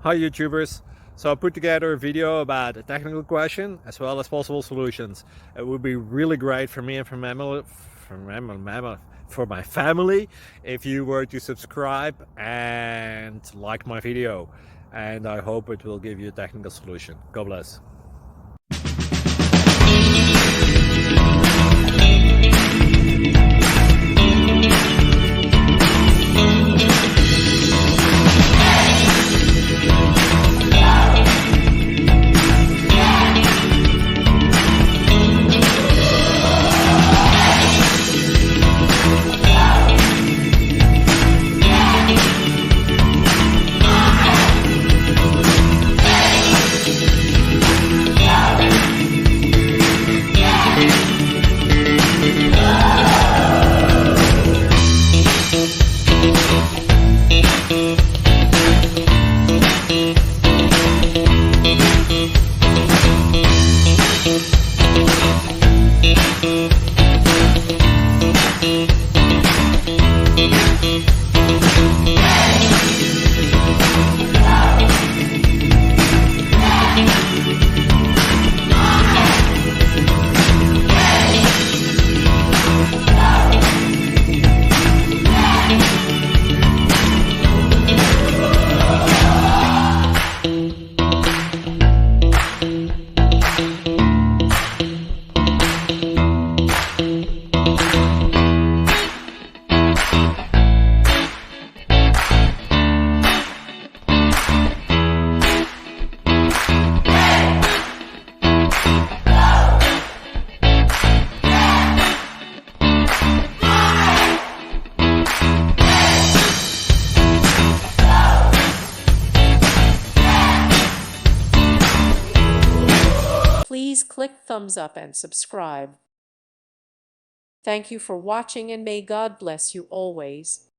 Hi YouTubers! So I put together a video about a technical question as well as possible solutions. It would be really great for me and for my family if you were to subscribe and like my video, and I hope it will give you a technical solution. God bless. Please click thumbs up and subscribe. Thank you for watching, and may God bless you always.